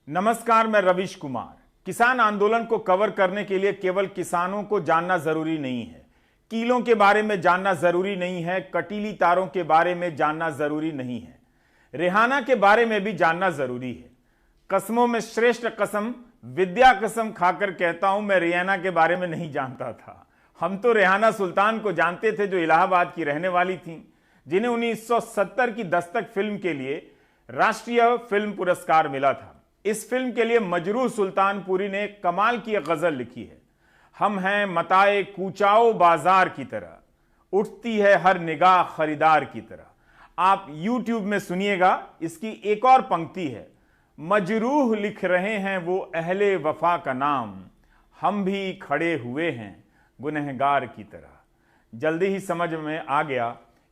नमस्कार, मैं रविश कुमार। किसान आंदोलन को कवर करने के लिए केवल किसानों को जानना जरूरी नहीं है, कीलों के बारे में जानना जरूरी नहीं है, कटीली तारों के बारे में जानना जरूरी नहीं है, रेहाना के बारे में भी जानना जरूरी है। कसमों में श्रेष्ठ कसम, विद्या कसम खाकर कहता हूं, मैं रेहाना के बारे में नहीं जानता था। हम तो रेहाना सुल्तान को जानते थे, जो इलाहाबाद की रहने वाली थीं, जिन्हें 1970 की दस्तक फिल्म के लिए राष्ट्रीय फिल्म पुरस्कार मिला था। इस फिल्म के लिए मजरूह सुल्तानपुरी ने कमाल की एक गजल लिखी है। हम हैं मताए कूचाओ बाजार की तरह, उठती है हर निगाह खरीदार की तरह। आप YouTube में सुनिएगा, इसकी एक और पंक्ति है, मजरूह लिख रहे हैं वो अहले वफा का नाम, हम भी खड़े हुए हैं गुनहगार की तरह। जल्दी ही समझ में आ गया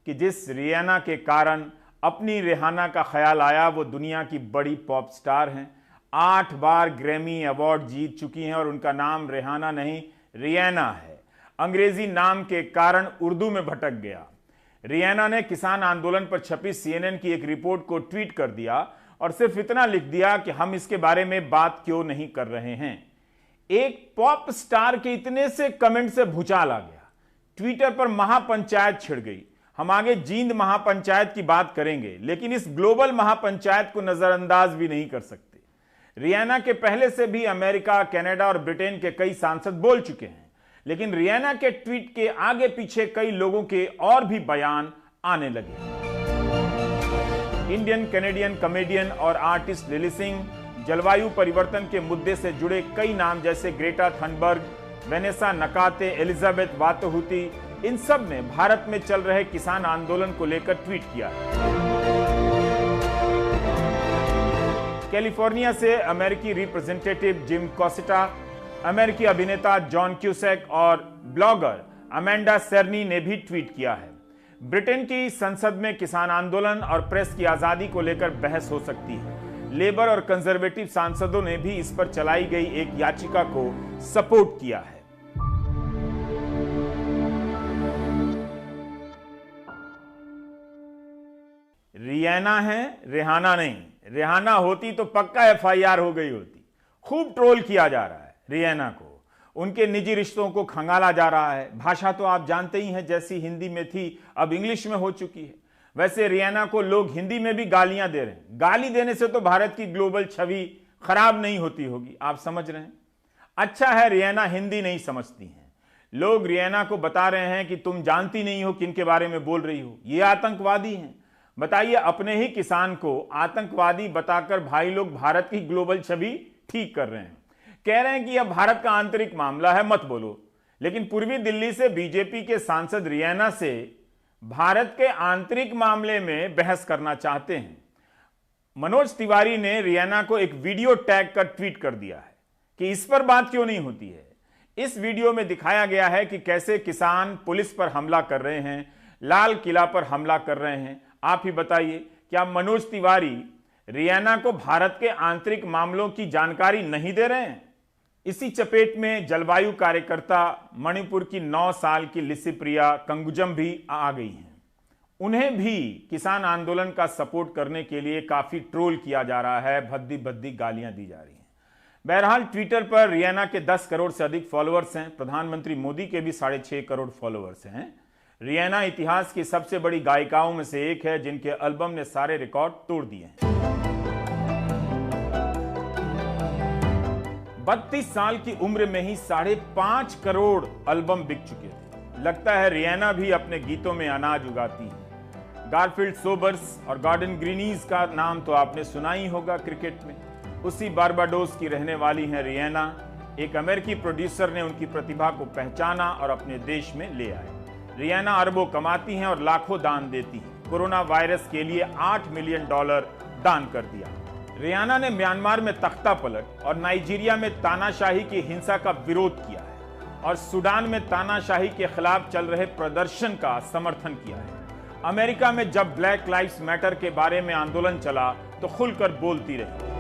कि जिस रियाना के कारण अपनी रेहाना का ख्याल आया, वो दुनिया की बड़ी पॉप स्टार हैं। 8 बार ग्रैमी अवार्ड जीत चुकी हैं और उनका नाम रेहाना नहीं, रियाना है। अंग्रेजी नाम के कारण उर्दू में भटक गया। रियाना ने किसान आंदोलन पर छपी CNN की एक रिपोर्ट को ट्वीट कर दिया और सिर्फ इतना लिख दिया कि हम इसके बारे में बात क्यों नहीं कर रहे हैं। एक पॉप स्टार के इतने से कमेंट से भूचाल आ गया। ट्विटर पर महापंचायत छिड़ गई। हम आगे जींद महापंचायत की बात करेंगे, लेकिन इस ग्लोबल महापंचायत को नजरअंदाज भी नहीं कर सकते। रियाना के पहले से भी अमेरिका, कनाडा और ब्रिटेन के कई सांसद बोल चुके हैं, लेकिन रियाना के ट्वीट के आगे पीछे कई लोगों के और भी बयान आने लगे। इंडियन कैनेडियन कॉमेडियन और आर्टिस्ट लिली सिंह, जलवायु परिवर्तन के मुद्दे से जुड़े कई नाम जैसे Greta Thunberg, Vanessa Nakate, Elizabeth Wathuti, इन सब ने भारत में चल रहे किसान आंदोलन को लेकर ट्वीट किया है। कैलिफोर्निया से अमेरिकी रिप्रेजेंटेटिव जिम कोसिटा, अमेरिकी अभिनेता जॉन क्यूसेक और ब्लॉगर अमेंडा सेर्नी ने भी ट्वीट किया है। ब्रिटेन की संसद में किसान आंदोलन और प्रेस की आजादी को लेकर बहस हो सकती है। लेबर और कंजर्वेटिव सांसदों ने भी इस पर चलाई गई एक याचिका को सपोर्ट किया है। रियाना है, रेहाना नहीं। रेहाना होती तो पक्का FIR हो गई होती। खूब ट्रोल किया जा रहा है रियाना को, उनके निजी रिश्तों को खंगाला जा रहा है। भाषा तो आप जानते ही हैं, जैसी हिंदी में थी अब इंग्लिश में हो चुकी है। वैसे रियाना को लोग हिंदी में भी गालियां दे रहे हैं। गाली देने से तो भारत की ग्लोबल छवि खराब नहीं होती होगी, आप समझ रहे हैं। अच्छा है रियाना हिंदी नहीं समझती हैं। लोग रियाना को बता रहे हैं कि तुम जानती नहीं हो किन के बारे में बोल रही हो, ये आतंकवादी हैं। बताइए, अपने ही किसान को आतंकवादी बताकर भाई लोग भारत की ग्लोबल छवि ठीक कर रहे हैं। कह रहे हैं कि यह भारत का आंतरिक मामला है, मत बोलो। लेकिन पूर्वी दिल्ली से बीजेपी के सांसद रियाना से भारत के आंतरिक मामले में बहस करना चाहते हैं। मनोज तिवारी ने रियाना को एक वीडियो टैग कर ट्वीट कर दिया है कि इस पर बात क्यों नहीं होती है। इस वीडियो में दिखाया गया है कि कैसे किसान पुलिस पर हमला कर रहे हैं, लाल किला पर हमला कर रहे हैं। आप ही बताइए, क्या मनोज तिवारी रियाना को भारत के आंतरिक मामलों की जानकारी नहीं दे रहे हैं? इसी चपेट में जलवायु कार्यकर्ता मणिपुर की 9 साल की लिसिप्रिया कंगुजम भी आ गई हैं। उन्हें भी किसान आंदोलन का सपोर्ट करने के लिए काफी ट्रोल किया जा रहा है, भद्दी भद्दी गालियां दी जा रही हैं। बहरहाल, ट्विटर पर रियाना के 10 करोड़ से अधिक फॉलोअर्स हैं। प्रधानमंत्री मोदी के भी 6.5 करोड़ फॉलोअर्स हैं। रियाना इतिहास की सबसे बड़ी गायिकाओं में से एक है, जिनके एल्बम ने सारे रिकॉर्ड तोड़ दिए हैं। 32 साल की उम्र में ही 5.5 करोड़ एल्बम बिक चुके थे। लगता है रियाना भी अपने गीतों में अनाज उगाती है। गारफील्ड सोबर्स और गॉर्डन ग्रीनीज का नाम तो आपने सुना ही होगा क्रिकेट में। उसी बारबाडोस की रहने वाली हैं रियाना। एक अमेरिकी प्रोड्यूसर ने उनकी प्रतिभा को पहचाना और अपने देश में ले आए। रियाना अरबों कमाती हैं और लाखों दान देती हैं। कोरोना वायरस के लिए $8 मिलियन दान कर दिया। रियाना ने म्यांमार में तख्ता पलट और नाइजीरिया में तानाशाही की हिंसा का विरोध किया है और सूडान में तानाशाही के खिलाफ चल रहे प्रदर्शन का समर्थन किया है। अमेरिका में जब ब्लैक लाइव्स मैटर के बारे में आंदोलन चला तो खुलकर बोलती रही।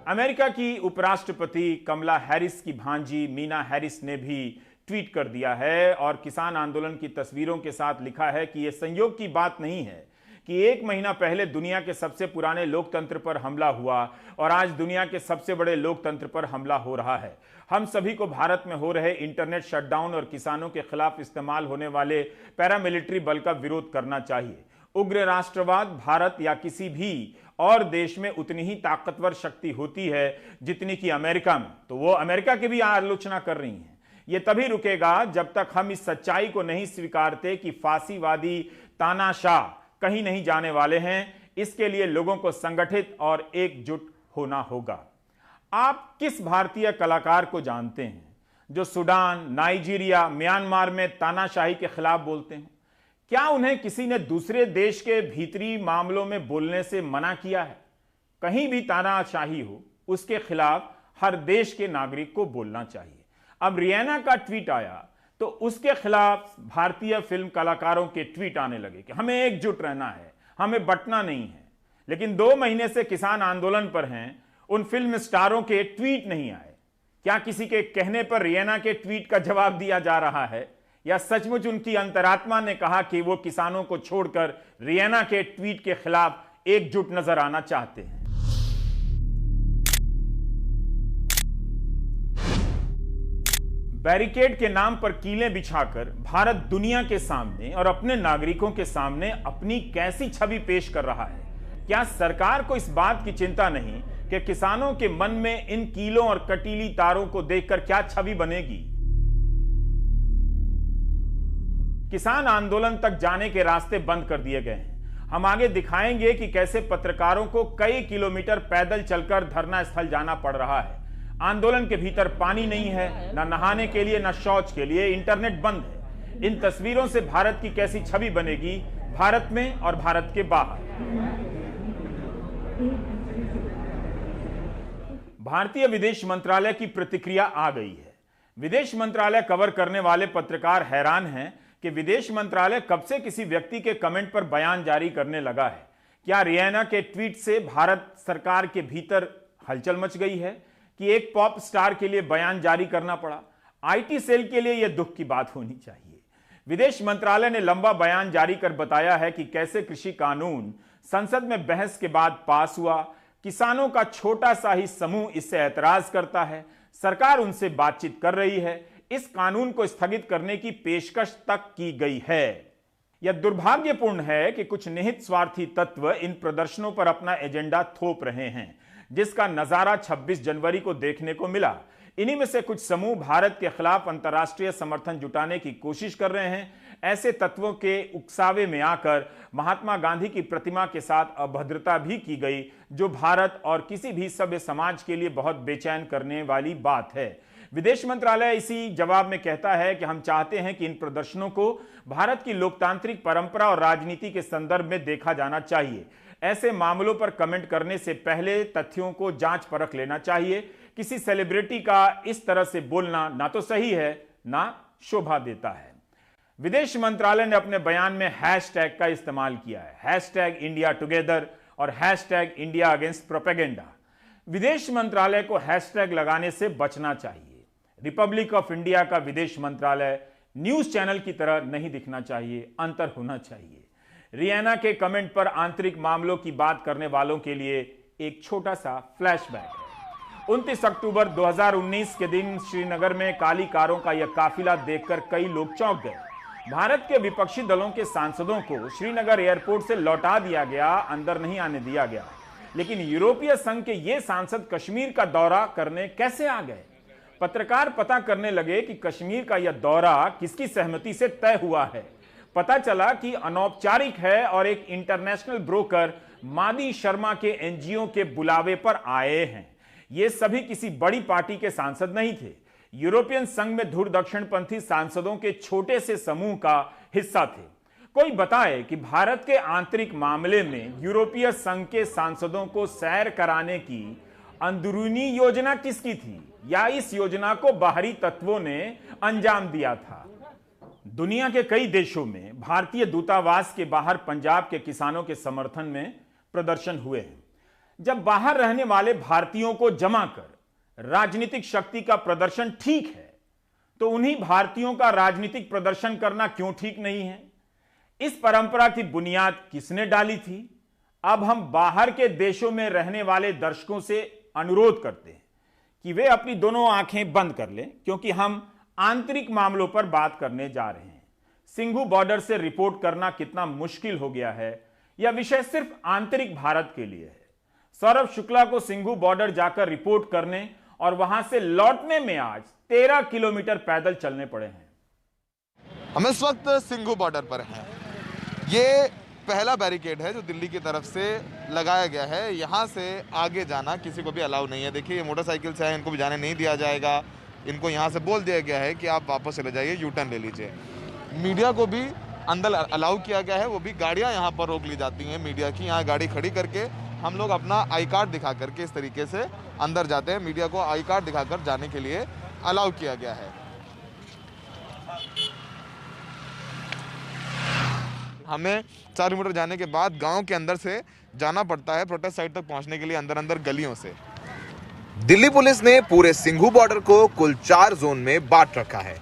अमेरिका की उपराष्ट्रपति कमला हैरिस की भांजी मीना हैरिस ने भी ट्वीट कर दिया है और किसान आंदोलन की तस्वीरों के साथ लिखा है कि यह संयोग की बात नहीं है कि 1 महीना पहले दुनिया के सबसे पुराने लोकतंत्र पर हमला हुआ और आज दुनिया के सबसे बड़े लोकतंत्र पर हमला हो रहा है। हम सभी को भारत में हो रहे इंटरनेट शटडाउन और किसानों के खिलाफ इस्तेमाल होने वाले पैरामिलिट्री बल का विरोध करना चाहिए। उग्र राष्ट्रवाद भारत या किसी भी और देश में उतनी ही ताकतवर शक्ति होती है जितनी कि अमेरिका में, तो वो अमेरिका की भी आलोचना कर रही हैं। ये तभी रुकेगा जब तक हम इस सच्चाई को नहीं स्वीकारते कि फांसीवादी तानाशाह कहीं नहीं जाने वाले हैं। इसके लिए लोगों को संगठित और एकजुट होना होगा। आप किस भारतीय कलाकार को जानते हैं जो सूडान, नाइजीरिया, म्यांमार में तानाशाही के खिलाफ बोलते हैं? क्या उन्हें किसी ने दूसरे देश के भीतरी मामलों में बोलने से मना किया है? कहीं भी तानाशाही हो, उसके खिलाफ हर देश के नागरिक को बोलना चाहिए। अब रियाना का ट्वीट आया तो उसके खिलाफ भारतीय फिल्म कलाकारों के ट्वीट आने लगे कि हमें एकजुट रहना है, हमें बंटना नहीं है। लेकिन 2 महीने से किसान आंदोलन पर हैं, उन फिल्म स्टारों के ट्वीट नहीं आए। क्या किसी के कहने पर रियाना के ट्वीट का जवाब दिया जा रहा है, या सचमुच उनकी अंतरात्मा ने कहा कि वो किसानों को छोड़कर रियाना के ट्वीट के खिलाफ एकजुट नजर आना चाहते हैं? बैरिकेड के नाम पर कीलें बिछाकर भारत दुनिया के सामने और अपने नागरिकों के सामने अपनी कैसी छवि पेश कर रहा है? क्या सरकार को इस बात की चिंता नहीं कि किसानों के मन में इन कीलों और कटीली तारों को देखकर क्या छवि बनेगी? किसान आंदोलन तक जाने के रास्ते बंद कर दिए गए हैं। हम आगे दिखाएंगे कि कैसे पत्रकारों को कई किलोमीटर पैदल चलकर धरना स्थल जाना पड़ रहा है। आंदोलन के भीतर पानी नहीं है, ना नहाने के लिए, ना शौच के लिए, इंटरनेट बंद है। इन तस्वीरों से भारत की कैसी छवि बनेगी भारत में और भारत के बाहर? भारतीय विदेश मंत्रालय की प्रतिक्रिया आ गई है। विदेश मंत्रालय कवर करने वाले पत्रकार हैरान हैं कि विदेश मंत्रालय कब से किसी व्यक्ति के कमेंट पर बयान जारी करने लगा है। क्या रियाना के ट्वीट से भारत सरकार के भीतर हलचल मच गई है कि एक पॉप स्टार के लिए बयान जारी करना पड़ा? आईटी सेल के लिए यह दुख की बात होनी चाहिए। विदेश मंत्रालय ने लंबा बयान जारी कर बताया है कि कैसे कृषि कानून संसद में बहस के बाद पास हुआ। किसानों का छोटा सा ही समूह इससे ऐतराज करता है। सरकार उनसे बातचीत कर रही है। इस कानून को स्थगित करने की पेशकश तक की गई है। यह दुर्भाग्यपूर्ण है कि कुछ निहित स्वार्थी तत्व इन प्रदर्शनों पर अपना एजेंडा थोप रहे हैं, जिसका नजारा 26 जनवरी को देखने को मिला। इन्हीं में से कुछ समूह भारत के खिलाफ अंतर्राष्ट्रीय समर्थन जुटाने की कोशिश कर रहे हैं। ऐसे तत्वों के उकसावे में आकर महात्मा गांधी की प्रतिमा के साथ अभद्रता भी की गई, जो भारत और किसी भी सभ्य समाज के लिए बहुत बेचैन करने वाली बात है। विदेश मंत्रालय इसी जवाब में कहता है कि हम चाहते हैं कि इन प्रदर्शनों को भारत की लोकतांत्रिक परंपरा और राजनीति के संदर्भ में देखा जाना चाहिए। ऐसे मामलों पर कमेंट करने से पहले तथ्यों को जांच परख लेना चाहिए। किसी सेलिब्रिटी का इस तरह से बोलना ना तो सही है, ना शोभा देता है। विदेश मंत्रालय ने अपने बयान में हैशटैग का इस्तेमाल किया है, हैशटैग इंडिया टुगेदर और हैशटैग इंडिया अगेंस्ट प्रोपेगेंडा। विदेश मंत्रालय को हैशटैग लगाने से बचना चाहिए। रिपब्लिक ऑफ इंडिया का विदेश मंत्रालय न्यूज चैनल की तरह नहीं दिखना चाहिए, अंतर होना चाहिए। रियाना के कमेंट पर आंतरिक मामलों की बात करने वालों के लिए एक छोटा सा फ्लैशबैक है। 29 अक्टूबर 2019 के दिन श्रीनगर में काली कारों का यह काफिला देखकर कई लोग चौंक गए। भारत के विपक्षी दलों के सांसदों को श्रीनगर एयरपोर्ट से लौटा दिया गया, अंदर नहीं आने दिया गया। लेकिन यूरोपीय संघ के ये सांसद कश्मीर का दौरा करने कैसे आ गए? पत्रकार पता करने लगे कि कश्मीर का यह दौरा किसकी सहमति से तय हुआ है। पता चला कि अनौपचारिक है और एक इंटरनेशनल ब्रोकर मादी शर्मा के एनजीओ के बुलावे पर आए हैं। ये सभी किसी बड़ी पार्टी के सांसद नहीं थे। यूरोपियन संघ में धुर दक्षिणपंथी सांसदों के छोटे से समूह का हिस्सा थे। कोई बताए कि भारत के आंतरिक मामले में यूरोपीय संघ के सांसदों को सैर कराने की अंदरूनी योजना किसकी थी, या इस योजना को बाहरी तत्वों ने अंजाम दिया था? दुनिया के कई देशों में भारतीय दूतावास के बाहर पंजाब के किसानों के समर्थन में प्रदर्शन हुए हैं। जब बाहर रहने वाले भारतीयों को जमा कर राजनीतिक शक्ति का प्रदर्शन ठीक है, तो उन्हीं भारतीयों का राजनीतिक प्रदर्शन करना क्यों ठीक नहीं है? इस परंपरा की बुनियाद किसने डाली थी? अब हम बाहर के देशों में रहने वाले दर्शकों से अनुरोध करते हैं कि वे अपनी दोनों आंखें बंद कर लें, क्योंकि हम आंतरिक मामलों पर बात करने जा रहे हैं। सिंघू बॉर्डर से रिपोर्ट करना कितना मुश्किल हो गया है, यह विषय सिर्फ आंतरिक भारत के लिए है। सौरभ शुक्ला को सिंघू बॉर्डर जाकर रिपोर्ट करने और वहां से लौटने में आज 13 किलोमीटर पैदल चलने पड़े हैं। हम इस वक्त सिंघू बॉर्डर पर हैं। ये पहला बैरिकेड है जो दिल्ली की तरफ से लगाया गया है। यहाँ से आगे जाना किसी को भी अलाउ नहीं है। देखिए, ये मोटरसाइकिल से हैं, इनको भी जाने नहीं दिया जाएगा। इनको यहाँ से बोल दिया गया है कि आप वापस चले जाइए, यू टर्न ले लीजिए। मीडिया को भी अंदर अलाउ किया गया है। वो भी गाड़ियाँ यहाँ पर रोक ली जाती हैं मीडिया की। यहाँ गाड़ी खड़ी करके हम लोग अपना आई कार्ड दिखा करके इस तरीके से अंदर जाते हैं। मीडिया को आई कार्ड दिखाकर जाने के लिए अलाउ किया गया है। हमें 4 किलोमीटर जाने के बाद गांव के अंदर से जाना पड़ता है प्रोटेस्ट साइट तक पहुंचने के लिए, अंदर अंदर गलियों से। दिल्ली पुलिस ने पूरे सिंघू बॉर्डर को कुल 4 जोन में बांट रखा है।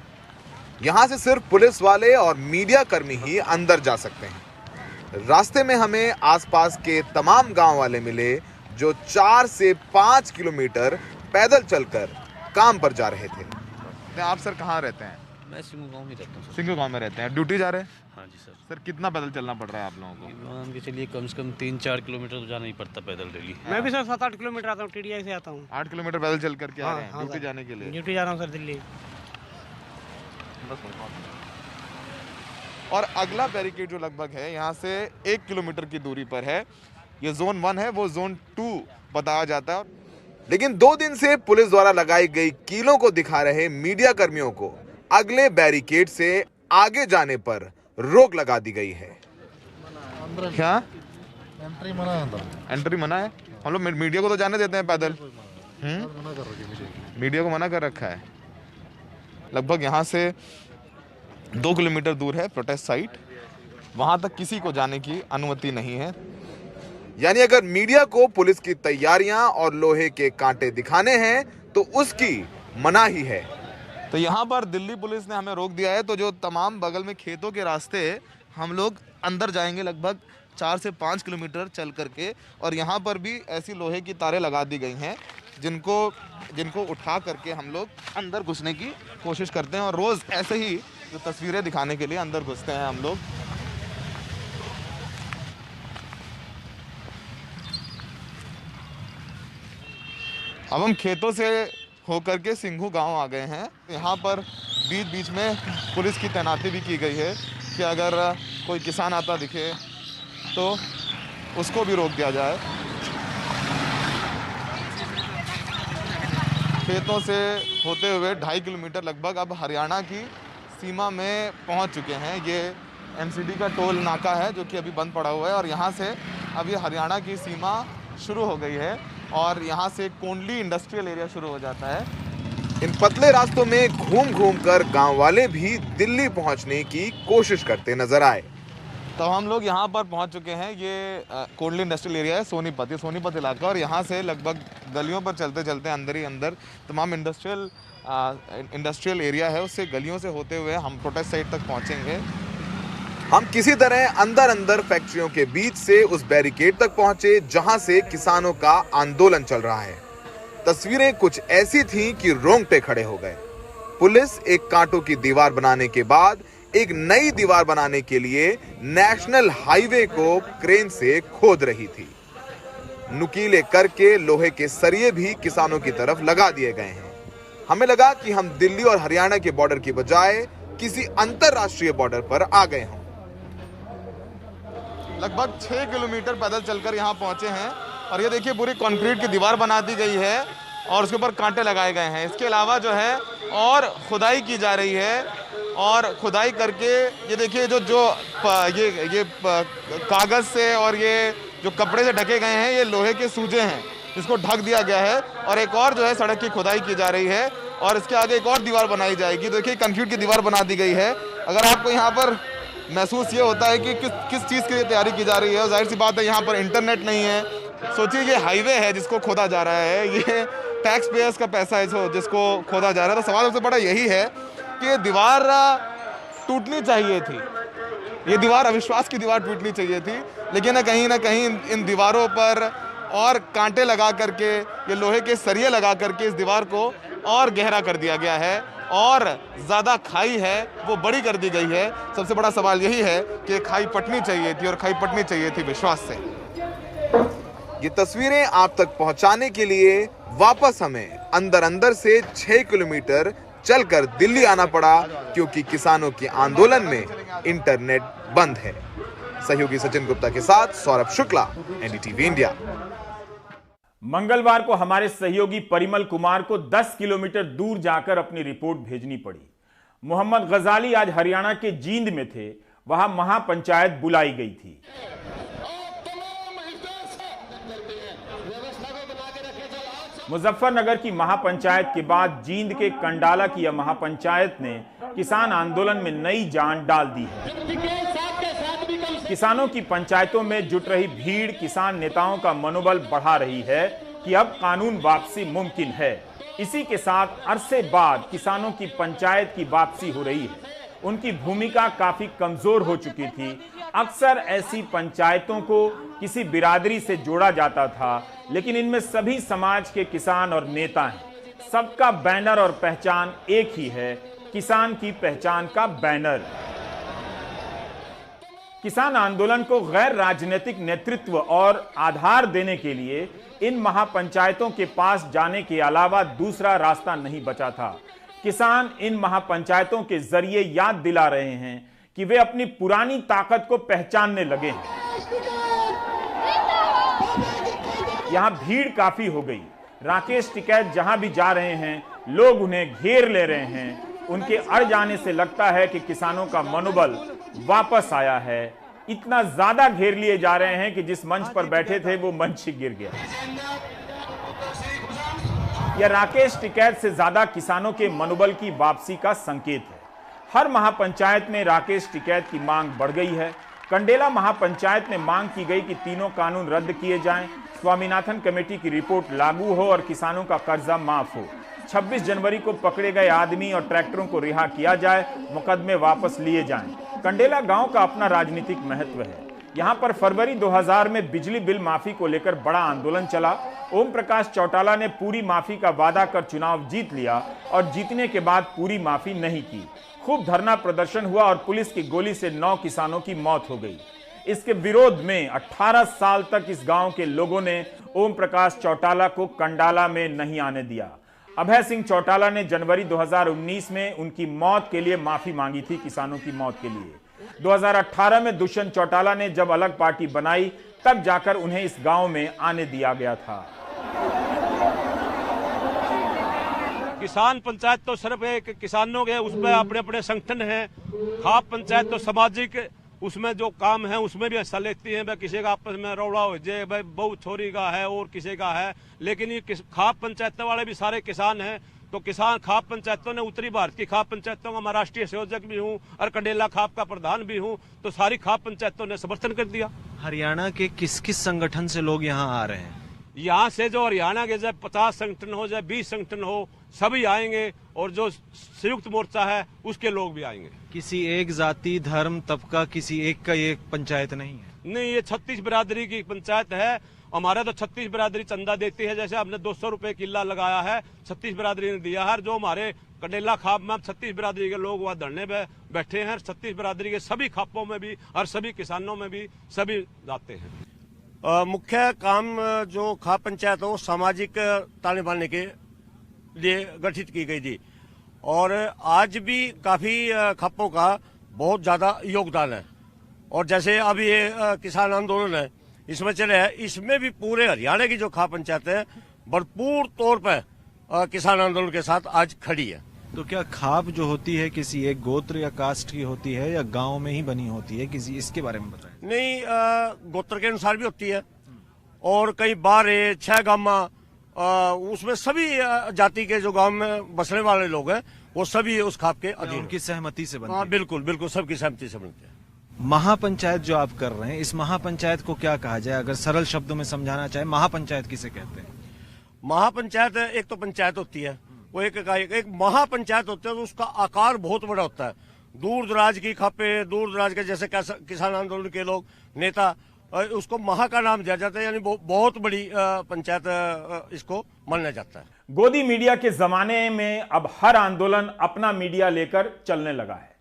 यहां से सिर्फ पुलिस वाले और मीडिया कर्मी ही अंदर जा सकते हैं। रास्ते में हमें आसपास के तमाम गांव वाले मिले जो 4 से 5 किलोमीटर पैदल चलकर काम पर जा रहे थे। आप सर कहाँ रहते हैं? मैं सिंघू गाँव में रहता हूँ। सिंघू गांव में रहते हैं, ड्यूटी जा रहे हैं? हाँ जी सर। सर कितना पैदल चलना पड़ रहा है आप लोगों को? मान के चलिए कम से कम 3-4 किलोमीटर तो जाना ही पड़ता पैदल डेली। मैं भी सर 7-8 किलोमीटर आता हूँ, टीडीआई से आता हूँ। 8 किलोमीटर पैदल चल करके आ हाँ, रहे हैं हाँ ड्यूटी सर। जाने के लिए? ड्यूटी जा रहा हूँ सर दिल्ली। और अगला बैरिकेड जो लगभग है यहाँ से 1 किलोमीटर की दूरी पर है। ये जोन 1 है, वो जोन 2 बताया जाता है। लेकिन 2 दिन से पुलिस द्वारा लगाई गई कीलों को दिखा रहे मीडिया कर्मियों को अगले बैरिकेड से आगे जाने पर रोक लगा दी गई है। क्या एंट्री मना है अंदर? एंट्री मना है? हम लोग मीडिया को तो जाने देते हैं पैदल। मना कर रखी है मीडिया को मना कर रखा है। लगभग यहाँ से 2 किलोमीटर दूर है प्रोटेस्ट साइट, वहां तक किसी को जाने की अनुमति नहीं है। यानी अगर मीडिया को पुलिस की तैयारियां और लोहे के कांटे दिखाने हैं तो उसकी मनाही है। तो यहाँ पर दिल्ली पुलिस ने हमें रोक दिया है। तो जो तमाम बगल में खेतों के रास्ते हम लोग अंदर जाएंगे लगभग 4 से 5 किलोमीटर चल करके, और यहाँ पर भी ऐसी लोहे की तारें लगा दी गई हैं जिनको उठा करके हम लोग अंदर घुसने की कोशिश करते हैं। और रोज़ ऐसे ही जो तस्वीरें दिखाने के लिए अंदर घुसते हैं हम लोग। अब हम खेतों से होकर के सिंघू गांव आ गए हैं। यहाँ पर बीच बीच में पुलिस की तैनाती भी की गई है कि अगर कोई किसान आता दिखे तो उसको भी रोक दिया जाए। खेतों से होते हुए 2.5 किलोमीटर लगभग अब हरियाणा की सीमा में पहुंच चुके हैं। ये एमसीडी का टोल नाका है जो कि अभी बंद पड़ा हुआ है, और यहाँ से अब ये हरियाणा की सीमा शुरू हो गई है और यहाँ से कोंडली इंडस्ट्रियल एरिया शुरू हो जाता है। इन पतले रास्तों में घूम घूम कर गाँव वाले भी दिल्ली पहुंचने की कोशिश करते नजर आए। तो हम लोग यहाँ पर पहुँच चुके हैं। ये कोंडली इंडस्ट्रियल एरिया है, सोनीपत, ये सोनीपत इलाका, और यहाँ से लगभग गलियों पर चलते चलते अंदर ही अंदर तमाम इंडस्ट्रियल एरिया है, उससे गलियों से होते हुए हम प्रोटेस्ट साइट तक पहुँचेंगे। हम किसी तरह अंदर अंदर फैक्ट्रियों के बीच से उस बैरिकेड तक पहुंचे जहां से किसानों का आंदोलन चल रहा है। तस्वीरें कुछ ऐसी थीं कि रोंगटे खड़े हो गए। पुलिस एक कांटों की दीवार बनाने के बाद एक नई दीवार बनाने के लिए नेशनल हाईवे को क्रेन से खोद रही थी। नुकीले करके लोहे के सरिये भी किसानों की तरफ लगा दिए गए हैं। हमें लगा कि हम दिल्ली और हरियाणा के बॉर्डर की बजाय किसी अंतरराष्ट्रीय बॉर्डर पर आ गए हों। लगभग 6 किलोमीटर पैदल चलकर यहाँ पहुँचे हैं, और ये देखिए पूरी कंक्रीट की दीवार बना दी गई है और उसके ऊपर कांटे लगाए गए हैं। इसके अलावा जो है और खुदाई की जा रही है, और खुदाई करके ये देखिए ये कागज़ से और ये जो कपड़े से ढके गए हैं, ये लोहे के सूजे हैं जिसको ढक दिया गया है। और एक और जो है सड़क की खुदाई की जा रही है, और इसके आगे एक और दीवार बनाई जाएगी। देखिए कंक्रीट की दीवार बना दी गई है। अगर आपको यहाँ पर महसूस ये होता है कि किस चीज़ के लिए तैयारी की जा रही है, जाहिर सी बात है यहाँ पर इंटरनेट नहीं है। सोचिए ये हाईवे है जिसको खोदा जा रहा है, ये टैक्स पेयर्स का पैसा है जिसको खोदा जा रहा है। तो सवाल सबसे बड़ा यही है कि ये दीवार टूटनी चाहिए थी, ये दीवार अविश्वास की दीवार टूटनी चाहिए थी, लेकिन ना कहीं इन दीवारों पर और कांटे लगा करके, ये लोहे के सरिये लगा करके इस दीवार को और गहरा कर दिया गया है और ज़्यादा खाई है वो बड़ी कर दी गई है। सबसे बड़ा सवाल यही है कि खाई पटनी चाहिए थी और खाई पटनी चाहिए थी विश्वास से। ये तस्वीरें आप तक पहुंचाने के लिए वापस हमें अंदर से 6 किलोमीटर चलकर दिल्ली आना पड़ा, क्योंकि किसानों के आंदोलन में इंटरनेट बंद है। सहयोगी सचिन गुप्ता के साथ सौरभ शुक्ला, एनडीटीवी इंडिया। मंगलवार को हमारे सहयोगी परिमल कुमार को 10 किलोमीटर दूर जाकर अपनी रिपोर्ट भेजनी पड़ी। मोहम्मद गजाली आज हरियाणा के जींद में थे, वहां महापंचायत बुलाई गई थी। मुजफ्फरनगर की महापंचायत के बाद जींद के कंडाला की यह महापंचायत ने किसान आंदोलन में नई जान डाल दी है। किसानों की पंचायतों में जुट रही भीड़ किसान नेताओं का मनोबल बढ़ा रही है कि अब कानून वापसी मुमकिन है। इसी के साथ अरसे बाद किसानों की पंचायत की वापसी हो रही है। उनकी भूमिका काफी कमजोर हो चुकी थी। अक्सर ऐसी पंचायतों को किसी बिरादरी से जोड़ा जाता था, लेकिन इनमें सभी समाज के किसान और नेता हैं। सबका बैनर और पहचान एक ही है, किसान की पहचान का बैनर। किसान आंदोलन को गैर राजनीतिक नेतृत्व और आधार देने के लिए इन महापंचायतों के पास जाने के अलावा दूसरा रास्ता नहीं बचा था। किसान इन महापंचायतों के जरिए याद दिला रहे हैं कि वे अपनी पुरानी ताकत को पहचानने लगे हैं। यहां भीड़ काफी हो गई। राकेश टिकैत जहां भी जा रहे हैं, लोग उन्हें घेर ले रहे हैं। उनके अड़ जाने से लगता है कि किसानों का मनोबल वापस आया है। इतना ज्यादा घेर लिए जा रहे हैं कि जिस मंच पर बैठे थे वो मंच ही गिर गया। यह राकेश टिकैत से ज्यादा किसानों के मनोबल की वापसी का संकेत है। हर महापंचायत में राकेश टिकैत की मांग बढ़ गई है। कंडेला महापंचायत में मांग की गई कि तीनों कानून रद्द किए जाएं, स्वामीनाथन कमेटी की रिपोर्ट लागू हो और किसानों का कर्जा माफ हो। 26 जनवरी को पकड़े गए आदमी और ट्रैक्टरों को रिहा किया जाए, मुकदमे वापस लिए जाएं। कंडेला गांव का अपना राजनीतिक महत्व है। यहां पर फरवरी 2000 में बिजली बिल माफी को लेकर बड़ा आंदोलन चला। ओम प्रकाश चौटाला ने पूरी माफी का वादा कर चुनाव जीत लिया और जीतने के बाद पूरी माफी नहीं की। खूब धरना प्रदर्शन हुआ और पुलिस की गोली से 9 किसानों की मौत हो गई। इसके विरोध में 18 साल तक इस गांव के लोगों ने ओम प्रकाश चौटाला को कंडाला में नहीं आने दिया। अभय सिंह चौटाला ने जनवरी 2019 में उनकी मौत के लिए माफी मांगी थी, किसानों की मौत के लिए। 2018 में दुष्यंत चौटाला ने जब अलग पार्टी बनाई, तब जाकर उन्हें इस गांव में आने दिया गया था। किसान पंचायत तो सिर्फ एक किसानों के, उसमें अपने अपने संगठन हैं। खाप पंचायत तो सामाजिक, उसमें जो काम है उसमें भी हिस्सा लेती है। भाई किसी का आपस में रौला हो जाए, भाई बहु छोरी का है और किसी का है, लेकिन ये खाप पंचायतों वाले भी सारे किसान हैं। तो किसान खाप पंचायतों ने, उत्तरी भारत की खाप पंचायतों का मैं राष्ट्रीय संयोजक भी हूँ और कंडेला खाप का प्रधान भी हूँ, तो सारी खाप पंचायतों ने समर्थन कर दिया। हरियाणा के किस किस संगठन से लोग यहाँ आ रहे हैं? यहाँ से जो हरियाणा के चाहे 50 संगठन हो, चाहे 20 संगठन हो, सभी आएंगे और जो संयुक्त मोर्चा है उसके लोग भी आएंगे। किसी एक जाति, धर्म, तबका, किसी एक का ये पंचायत नहीं है? नहीं, ये 36 बिरादरी की पंचायत है। हमारा तो 36 बिरादरी चंदा देती है। जैसे हमने 200 रुपए किला लगाया है, 36 बिरादरी ने दिया है। जो हमारे कंडेला खाप में 36 बिरादरी के लोग वहाँ धरने पे बैठे हैं। 36 बिरादरी के सभी खापों में भी और सभी किसानों में भी सभी जाते हैं। मुख्य काम जो खाप पंचायत हो, सामाजिक ताने बाने के लिए गठित की गई थी और आज भी काफी खापों का बहुत ज्यादा योगदान है। और जैसे अब ये किसान आंदोलन है, इसमें चले है, इसमें भी पूरे हरियाणा की जो खाप पंचायत है भरपूर तौर पर किसान आंदोलन के साथ आज खड़ी है। तो क्या खाप जो होती है किसी एक गोत्र या कास्ट की होती है या गांव में ही बनी होती है किसी, इसके बारे में बताएं। नहीं, गोत्र के अनुसार भी होती है और कई 12, 6 गामा, उसमें सभी जाति के जो गांव में बसने वाले लोग हैं वो सभी उस खाप के अधीन, उनकी सहमति से बनती है। बिल्कुल बिल्कुल, सबकी सहमति से बनते हैं। महापंचायत जो आप कर रहे हैं, इस महापंचायत को क्या कहा जाए? अगर सरल शब्दों में समझाना चाहे, महापंचायत किसे कहते हैं? महापंचायत एक तो पंचायत होती है, वो एक महापंचायत होती है तो उसका आकार बहुत बड़ा होता है। दूर दराज की खपे, दूर दराज के जैसे किसान आंदोलन के लोग नेता, उसको महा का नाम दिया जाता है, यानी बहुत बड़ी पंचायत इसको माना जाता है। गोदी मीडिया के जमाने में अब हर आंदोलन अपना मीडिया लेकर चलने लगा है।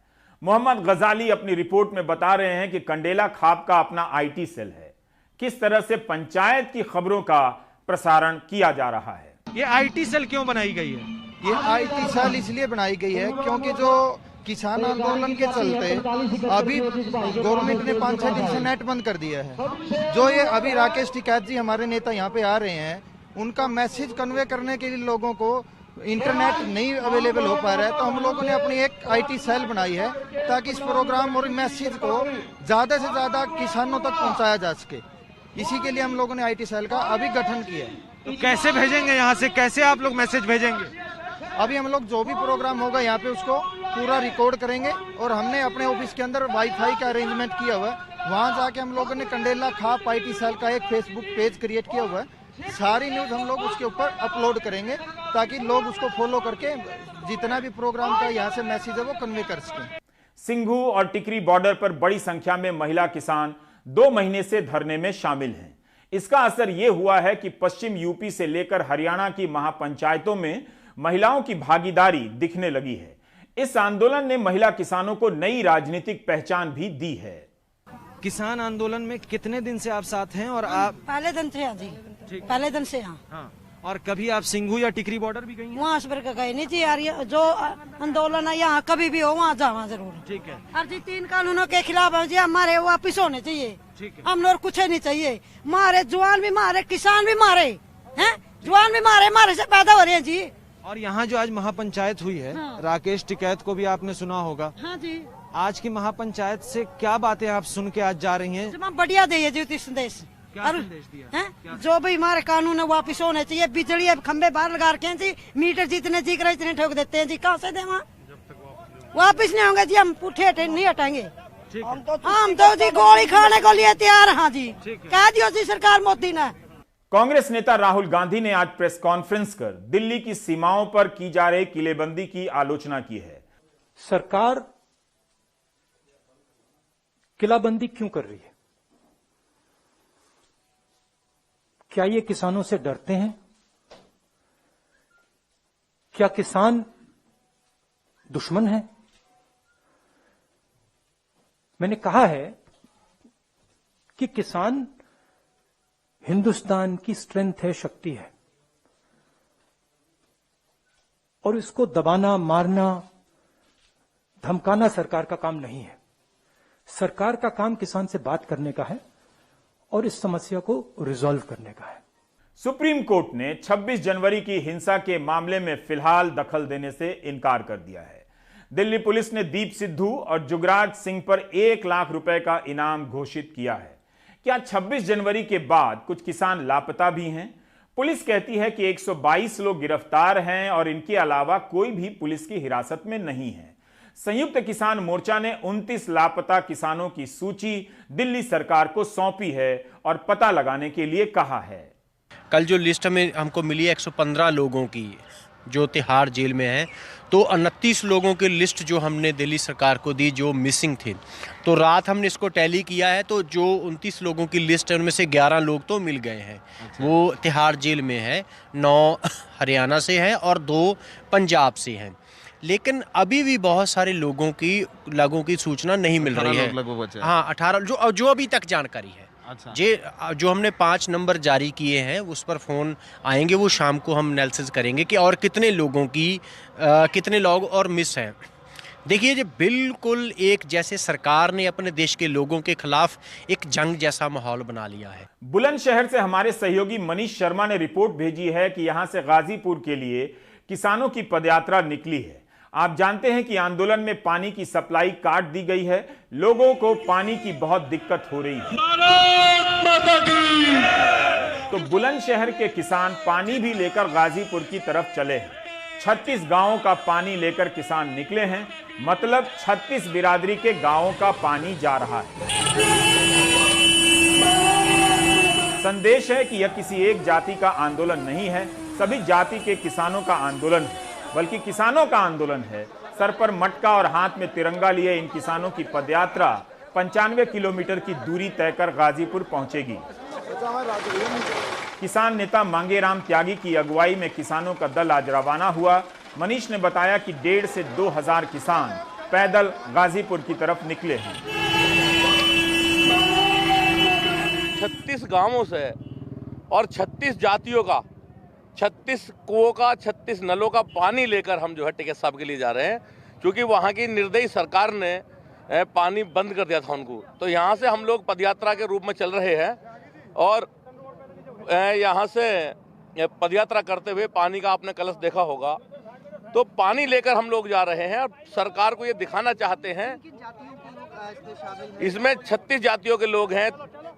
मोहम्मद गजाली अपनी रिपोर्ट में बता रहे हैं कि कंडेला खाप का अपना आईटी सेल है। किस तरह से पंचायत की खबरों का प्रसारण किया जा रहा है। ये आईटी सेल क्यों बनाई गई है? ये आईटी सेल इसलिए बनाई गई है क्योंकि जो किसान आंदोलन के चलते अभी गवर्नमेंट ने 5-6 दिन से नेट बंद कर दिया है। जो ये अभी राकेश टिकैत जी हमारे नेता यहाँ पे आ रहे हैं, उनका मैसेज कन्वे करने के लिए लोगों को इंटरनेट नहीं अवेलेबल हो पा रहा है, तो हम लोगों ने अपनी एक आईटी सेल बनाई है ताकि इस प्रोग्राम और मैसेज को ज्यादा से ज्यादा किसानों तक पहुंचाया जा सके। इसी के लिए हम लोगों ने आईटी सेल का अभी गठन किया है। तो कैसे भेजेंगे यहाँ से, कैसे आप लोग मैसेज भेजेंगे? अभी हम लोग जो भी प्रोग्राम होगा यहाँ पे उसको पूरा रिकॉर्ड करेंगे और हमने अपने ऑफिस के अंदर वाईफाई का अरेंजमेंट किया हुआ है। वहाँ जाके हम लोगों ने कंडेला खाप आईटी सेल का एक फेसबुक पेज क्रिएट किया हुआ है। सारी न्यूज हम लोग उसके ऊपर अपलोड करेंगे ताकि लोग उसको फॉलो करके जितना भी प्रोग्राम का यहाँ से मैसेज है वो कन्वे कर सकें। सिंघू और टिकरी बॉर्डर पर बड़ी संख्या में महिला किसान 2 महीने से धरने में शामिल हैं। इसका असर यह हुआ है कि पश्चिम यूपी से लेकर हरियाणा की महापंचायतों में महिलाओं की भागीदारी दिखने लगी है। इस आंदोलन ने महिला किसानों को नई राजनीतिक पहचान भी दी है। किसान आंदोलन में कितने दिन से आप साथ हैं? और आप पहले दिन से जी, पहले दिन से यहाँ। हाँ। और कभी आप सिंघू या टिकरी बॉर्डर भी गई हैं? वहाँ पर गए नहीं जी यार, जो आंदोलन है यहाँ कभी भी हो वहाँ जावा जरूर। ठीक है। और जी 3 कानूनों के खिलाफ जी हमारे वापिस होने चाहिए। ठीक है। हम लोग कुछ नहीं चाहिए। मारे जवान भी मारे, किसान भी मारे हैं, जवान भी मारे, मारे से पैदा हो रहे हैं जी। और यहाँ जो आज महापंचायत हुई है, हाँ। राकेश टिकैत को भी आपने सुना होगा। हाँ जी। आज की महापंचायत से क्या बातें आप सुन के आज जा रही हैं? बढ़िया दिए जी संदेश। क्या संदेश दिया है? जो भी हमारे कानून है वापिस होने चाहिए। बिजली अब खंबे बाहर लगा रखे हैं जी, मीटर जितने जी करे इतने ठोक देते हैं जी। कहाँ से दे वापिस नहीं होंगे जी, हम पुठे नहीं हटेंगे। हम तो जी गोली खाने को लिए तैयार। हाँ जी, कह दियो जी सरकार मोदी ने। कांग्रेस नेता राहुल गांधी ने आज प्रेस कॉन्फ्रेंस कर दिल्ली की सीमाओं पर की जा रही किलेबंदी की आलोचना की है। सरकार किलाबंदी क्यों कर रही है? क्या ये किसानों से डरते हैं? क्या किसान दुश्मन है? मैंने कहा है कि किसान हिंदुस्तान की स्ट्रेंथ है, शक्ति है, और इसको दबाना, मारना, धमकाना सरकार का काम नहीं है। सरकार का काम किसान से बात करने का है और इस समस्या को रिजॉल्व करने का है। सुप्रीम कोर्ट ने 26 जनवरी की हिंसा के मामले में फिलहाल दखल देने से इनकार कर दिया है। दिल्ली पुलिस ने दीप सिद्धू और जुगराज सिंह पर 1 लाख रुपए का इनाम घोषित किया है। क्या 26 जनवरी के बाद कुछ किसान लापता भी हैं? पुलिस कहती है कि 122 लोग गिरफ्तार हैं और इनके अलावा कोई भी पुलिस की हिरासत में नहीं है। संयुक्त किसान मोर्चा ने 29 लापता किसानों की सूची दिल्ली सरकार को सौंपी है और पता लगाने के लिए कहा है। कल जो लिस्ट में हमको मिली है 115 लोगों की जो तिहाड़ जेल में है, तो 29 लोगों की लिस्ट जो हमने दिल्ली सरकार को दी जो मिसिंग थे, तो रात हमने इसको टैली किया है, तो जो 29 लोगों की लिस्ट है उनमें से 11 लोग तो मिल गए हैं। वो तिहाड़ जेल में है, 9 हरियाणा से हैं और 2 पंजाब से हैं। लेकिन अभी भी बहुत सारे लोगों की सूचना नहीं मिल रही है। हाँ, 18 जो अभी तक जानकारी है। अच्छा। जो हमने 5 नंबर जारी किए हैं उस पर फोन आएंगे, वो शाम को हम एनालिसिस करेंगे कि और कितने लोग और मिस हैं। देखिए, जो बिल्कुल एक जैसे सरकार ने अपने देश के लोगों के खिलाफ एक जंग जैसा माहौल बना लिया है। बुलंदशहर से हमारे सहयोगी मनीष शर्मा ने रिपोर्ट भेजी है कि यहां से गाजीपुर के लिए किसानों की पदयात्रा निकली है। आप जानते हैं कि आंदोलन में पानी की सप्लाई काट दी गई है। लोगों को पानी की बहुत दिक्कत हो रही है, तो बुलंदशहर के किसान पानी भी लेकर गाजीपुर की तरफ चले हैं। 36 गांवों का पानी लेकर किसान निकले हैं, मतलब 36 बिरादरी के गांवों का पानी जा रहा है। संदेश है कि यह किसी एक जाति का आंदोलन नहीं है, सभी जाति के किसानों का आंदोलन है, बल्कि किसानों का आंदोलन है, सर पर मटका और हाथ में तिरंगा लिए इन किसानों की पदयात्रा 95 किलोमीटर की दूरी तय कर गाजीपुर पहुंचेगी। किसान नेता मांगेराम त्यागी की अगुवाई में किसानों का दल आज रवाना हुआ। मनीष ने बताया कि 1,500 से 2,000 किसान पैदल गाजीपुर की तरफ निकले हैं। 36 गांवों से और 36 जातियों का, 36 कुओं का, 36 नलों का पानी लेकर हम जो है टिकैत साहब के लिए जा रहे हैं, क्योंकि वहाँ की निर्दयी सरकार ने पानी बंद कर दिया था उनको। तो यहाँ से हम लोग पदयात्रा के रूप में चल रहे हैं और यहाँ से पदयात्रा करते हुए पानी का आपने कलश देखा होगा, तो पानी लेकर हम लोग जा रहे हैं और सरकार को ये दिखाना चाहते हैं। इसमें 36 जातियों के लोग हैं,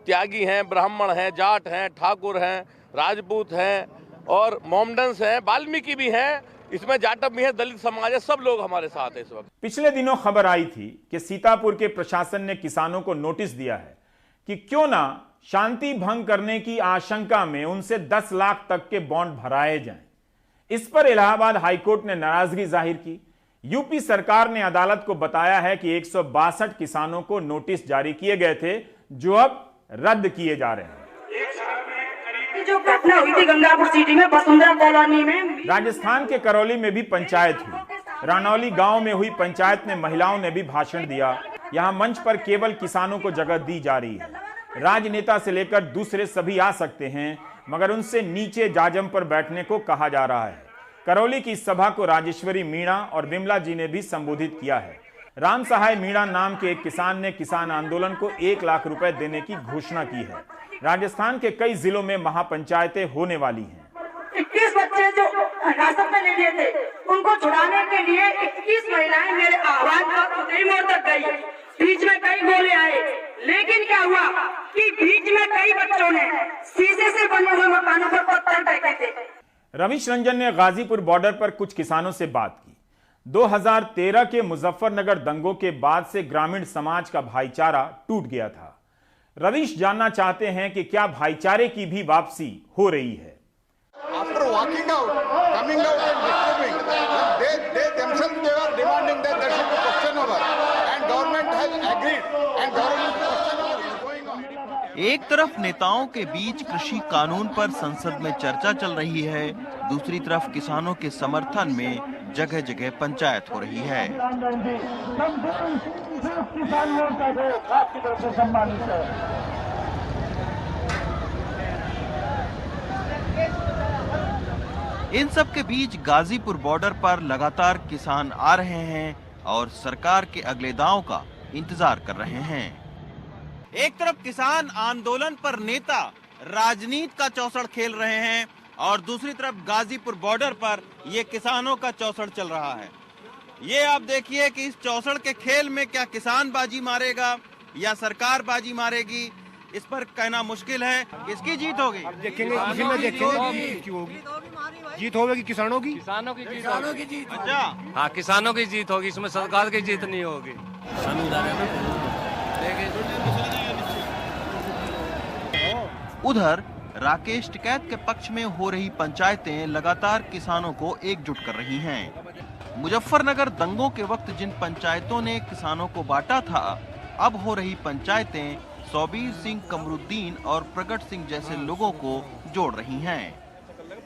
त्यागी हैं, ब्राह्मण हैं, जाट हैं, ठाकुर हैं, राजपूत हैं और मोमडन्स हैं, वाल्मीकि भी हैं, इसमें जाटव भी है, दलित समाज है, सब लोग हमारे साथ हैं इस वक्त। पिछले दिनों खबर आई थी कि सीतापुर के प्रशासन ने किसानों को नोटिस दिया है कि क्यों ना शांति भंग करने की आशंका में उनसे 10 लाख तक के बॉन्ड भराए जाएं। इस पर इलाहाबाद हाईकोर्ट ने नाराजगी जाहिर की। यूपी सरकार ने अदालत को बताया है कि 162 किसानों को नोटिस जारी किए गए थे, जो अब रद्द किए जा रहे हैं। जो घटना हुई थी गंगापुर सिटी में वसुंधरा कॉलोनी में, राजस्थान के करौली में भी पंचायत हुई। रानौली गांव में हुई पंचायत में महिलाओं ने भी भाषण दिया। यहां मंच पर केवल किसानों को जगह दी जा रही है। राजनेता से लेकर दूसरे सभी आ सकते हैं, मगर उनसे नीचे जाजम पर बैठने को कहा जा रहा है। करौली की इस सभा को राजेश्वरी मीणा और विमला जी ने भी संबोधित किया है। राम सहाय मीणा नाम के एक किसान ने किसान आंदोलन को 1 लाख रुपए देने की घोषणा की है। राजस्थान के कई जिलों में महापंचायतें होने वाली हैं। 21 बच्चे जो हिरासत में ले लिए थे, उनको छुड़ाने के लिए 21 महिलाएं मेरे आह्वान पर उतरी मोड़ तक गई। बीच में कई गोले आए, लेकिन क्या हुआ कि बीच में कई बच्चों ने शीशे से बने हुए मकानों पर पत्थर फेंके थे। रवीश रंजन ने गाजीपुर बॉर्डर पर कुछ किसानों से बात की। 2013 के मुजफ्फरनगर दंगों के बाद से ग्रामीण समाज का भाईचारा टूट गया था। रवीश जानना चाहते हैं कि क्या भाईचारे की भी वापसी हो रही है। After walking out, coming out and disturbing, they themselves they were demanding that there should be question over, and government has agreed, and government question over is going on. एक तरफ नेताओं के बीच कृषि कानून पर संसद में चर्चा चल रही है, दूसरी तरफ किसानों के समर्थन में जगह जगह पंचायत हो रही है। इन सब के बीच गाजीपुर बॉर्डर पर लगातार किसान आ रहे हैं और सरकार के अगले दांव का इंतजार कर रहे हैं। एक तरफ किसान आंदोलन पर नेता राजनीति का चौसड़ खेल रहे हैं और दूसरी तरफ गाजीपुर बॉर्डर पर ये किसानों का चौसड़ चल रहा है। ये आप देखिए कि इस चौसड़ के खेल में क्या किसान बाजी मारेगा या सरकार बाजी मारेगी, इस पर कहना मुश्किल है। किसकी जीत होगी? देखेंगे, इसी में देखेंगे किसकी होगी। जीत होगी किसानों की। किसानों की जीत। अच्छा, हाँ, किसानों की जीत होगी, इसमें सरकार की जीत नहीं होगी। उधर राकेश टिकैत के पक्ष में हो रही पंचायतें लगातार किसानों को एकजुट कर रही हैं। मुजफ्फरनगर दंगों के वक्त जिन पंचायतों ने किसानों को बांटा था, अब हो रही पंचायतें सौबीर सिंह, कमरुद्दीन और प्रगट सिंह जैसे लोगों को जोड़ रही हैं।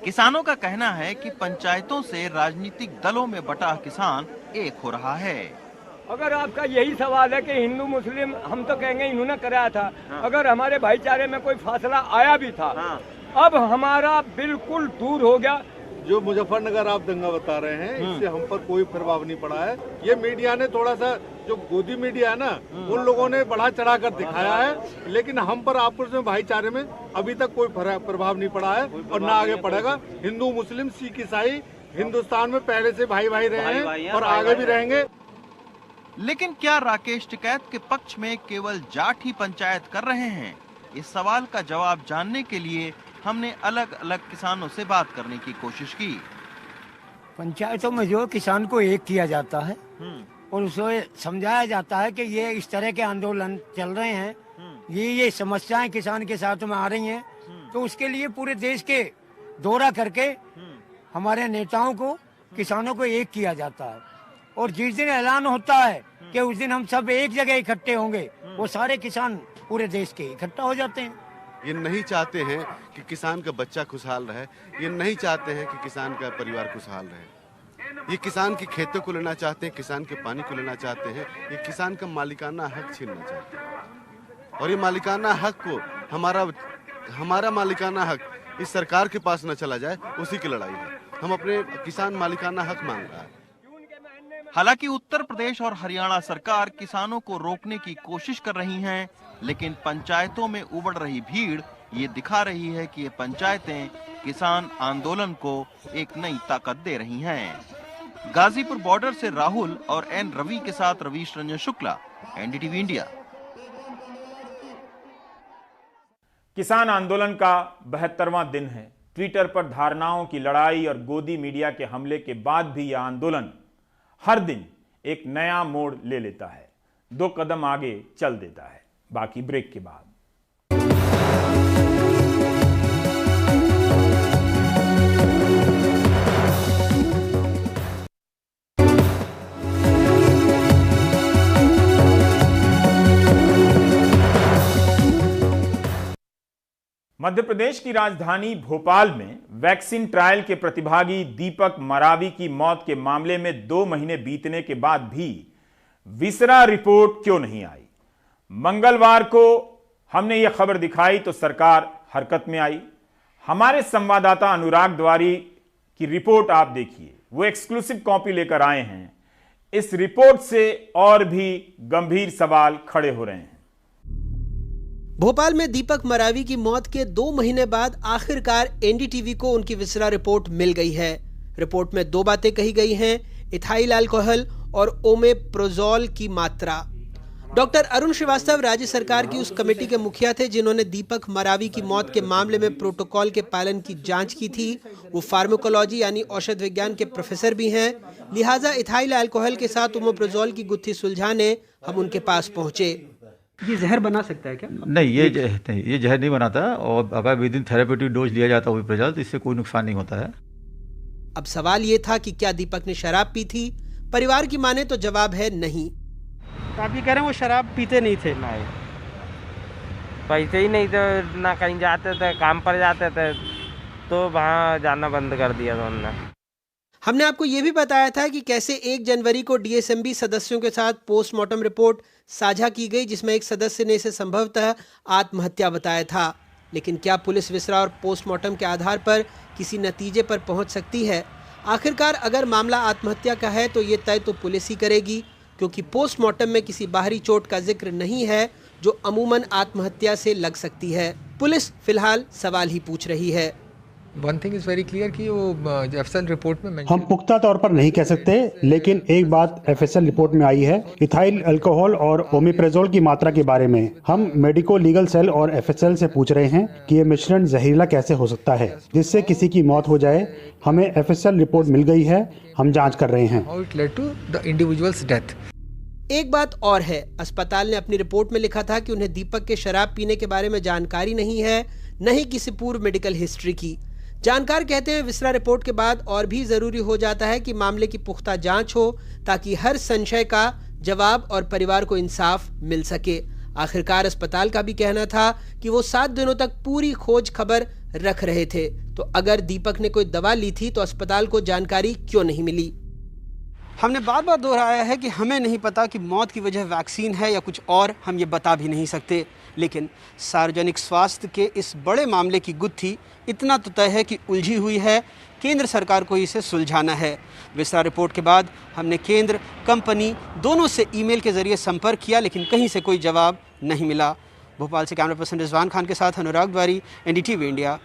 किसानों का कहना है कि पंचायतों से राजनीतिक दलों में बटा किसान एक हो रहा है। अगर आपका यही सवाल है कि हिंदू मुस्लिम, हम तो कहेंगे इन्होंने कराया था। अगर हमारे भाईचारे में कोई फासला आया भी था, अब हमारा बिल्कुल दूर हो गया। जो मुजफ्फरनगर आप दंगा बता रहे हैं, इससे हम पर कोई प्रभाव नहीं पड़ा है। ये मीडिया ने थोड़ा सा, जो गोदी मीडिया है ना, उन लोगों ने बढ़ा चढ़ा कर दिखाया है, लेकिन हम पर आपस में भाईचारे में अभी तक कोई प्रभाव नहीं पड़ा है और ना आगे पड़ेगा। हिंदू मुस्लिम सिख ईसाई हिंदुस्तान में पहले से भाई भाई रहे हैं और आगे भी रहेंगे। लेकिन क्या राकेश टिकैत के पक्ष में केवल जाट ही पंचायत कर रहे हैं? इस सवाल का जवाब जानने के लिए हमने अलग अलग किसानों से बात करने की कोशिश की। पंचायतों में जो किसान को एक किया जाता है और उसे समझाया जाता है कि ये इस तरह के आंदोलन चल रहे हैं, ये समस्याएं किसान के साथ में आ रही हैं, तो उसके लिए पूरे देश के दौरा करके हमारे नेताओं को, किसानों को एक किया जाता है और जिस दिन ऐलान होता है कि उस दिन हम सब एक जगह इकट्ठे होंगे, वो सारे किसान पूरे देश के इकट्ठा हो जाते हैं। ये नहीं चाहते हैं कि किसान का बच्चा खुशहाल रहे, ये नहीं चाहते हैं कि किसान का परिवार खुशहाल रहे। ये किसान के खेतों को लेना चाहते हैं, किसान के पानी को लेना चाहते हैं, ये किसान का मालिकाना हक छीनना चाहते हैं। और ये मालिकाना हक को हमारा मालिकाना हक इस सरकार के पास न चला जाए, उसी की लड़ाई है। हम अपने किसान मालिकाना हक मांग रहा है। हालांकि उत्तर प्रदेश और हरियाणा सरकार किसानों को रोकने की कोशिश कर रही हैं, लेकिन पंचायतों में उमड़ रही भीड़ ये दिखा रही है कि ये पंचायतें किसान आंदोलन को एक नई ताकत दे रही हैं। गाजीपुर बॉर्डर से राहुल और एन रवि के साथ रवीश रंजन शुक्ला, एनडीटीवी इंडिया। किसान आंदोलन का 72वां दिन है। ट्विटर पर धारणाओं की लड़ाई और गोदी मीडिया के हमले के बाद भी यह आंदोलन हर दिन एक नया मोड़ ले लेता है, 2 कदम आगे चल देता है। बाकी ब्रेक के बाद। मध्य प्रदेश की राजधानी भोपाल में वैक्सीन ट्रायल के प्रतिभागी दीपक मरावी की मौत के मामले में 2 महीने बीतने के बाद भी विसरा रिपोर्ट क्यों नहीं आई? मंगलवार को हमने यह खबर दिखाई तो सरकार हरकत में आई। हमारे संवाददाता अनुराग द्वारी की रिपोर्ट आप देखिए, वो एक्सक्लूसिव कॉपी लेकर आए हैं। इस रिपोर्ट से और भी गंभीर सवाल खड़े हो रहे हैं। भोपाल में दीपक मरावी की मौत के 2 महीने बाद आखिरकार एनडीटीवी को उनकी विसरा रिपोर्ट मिल गई है। रिपोर्ट में 2 बातें कही गई हैं, इथाइल अल्कोहल और ओमेप्रोजोल की मात्रा। डॉक्टर अरुण श्रीवास्तव राज्य सरकार की उस कमेटी के मुखिया थे जिन्होंने दीपक मरावी की मौत के मामले में प्रोटोकॉल के पालन की जांच की थी। वो फार्माकोलॉजी यानी औषध विज्ञान के प्रोफेसर भी हैं, लिहाजा इथाइल अल्कोहल के साथ ओमेप्रोजोल की गुत्थी सुलझाने हम उनके पास पहुंचे। ये जहर बना सकता है क्या? नहीं, ये जहर नहीं बनाता, और अगर विदिन थेरेप्यूटिक डोज लिया जाता है ओमेप्रोजोल तो इससे कोई नुकसान नहीं होता है। अब सवाल ये था कि क्या दीपक ने शराब पी थी? परिवार की माने तो जवाब है नहीं। तो आप ये कह रहे हैं वो शराब पीते नहीं थे? नहीं, पैसे ही नहीं थे, ना कहीं जाते थे, काम पर जाते थे, तो वहाँ जाना बंद कर दिया था उन्होंने। हमने आपको ये भी बताया था कि कैसे 1 जनवरी को डीएसएमबी सदस्यों के साथ पोस्टमार्टम रिपोर्ट साझा की गई, जिसमें एक सदस्य ने इसे संभवतः आत्महत्या बताया था। लेकिन क्या पुलिस विसरा और पोस्टमार्टम के आधार पर किसी नतीजे पर पहुंच सकती है? आखिरकार अगर मामला आत्महत्या का है तो ये तय तो पुलिस ही करेगी, क्योंकि पोस्टमार्टम में किसी बाहरी चोट का जिक्र नहीं है जो अमूमन आत्महत्या से लग सकती है। पुलिस फिलहाल सवाल ही पूछ रही है। One thing is very clear कि वो एफएसएल रिपोर्ट में हम पुख्ता तौर पर नहीं कह सकते, लेकिन एक बात एफएसएल रिपोर्ट में आई है, इथाइल अल्कोहल और ओमेप्रोजोल की मात्रा के बारे में हम मेडिको लीगल सेल और एफएसएल से पूछ रहे हैं कि ये मिश्रण जहरीला कैसे हो सकता है जिससे किसी की मौत हो जाए। हमें एफएसएल रिपोर्ट मिल गई है, हम जाँच कर रहे हैं। How it led to the individual's death. एक बात और है, अस्पताल ने अपनी रिपोर्ट में लिखा था कि उन्हें दीपक के शराब पीने के बारे में जानकारी नहीं है, न ही किसी पूर्व मेडिकल हिस्ट्री की। जानकार कहते हैं विसरा रिपोर्ट के बाद और भी जरूरी हो जाता है कि मामले की पुख्ता जांच हो, ताकि हर संशय का जवाब और परिवार को इंसाफ मिल सके। आखिरकार अस्पताल का भी कहना था कि वो 7 दिनों तक पूरी खोज खबर रख रहे थे, तो अगर दीपक ने कोई दवा ली थी तो अस्पताल को जानकारी क्यों नहीं मिली? हमने बार बार दोहराया है कि हमें नहीं पता कि मौत की वजह वैक्सीन है या कुछ और, हम ये बता भी नहीं सकते। लेकिन सार्वजनिक स्वास्थ्य के इस बड़े मामले की गुत्थी इतना तो तय है कि उलझी हुई है, केंद्र सरकार को इसे सुलझाना है। विसरा रिपोर्ट के बाद हमने केंद्र, कंपनी दोनों से ईमेल के जरिए संपर्क किया, लेकिन कहीं से कोई जवाब नहीं मिला। भोपाल से कैमरा पर्सन रिजवान खान के साथ अनुराग द्वारी, एनडीटीवी इंडिया।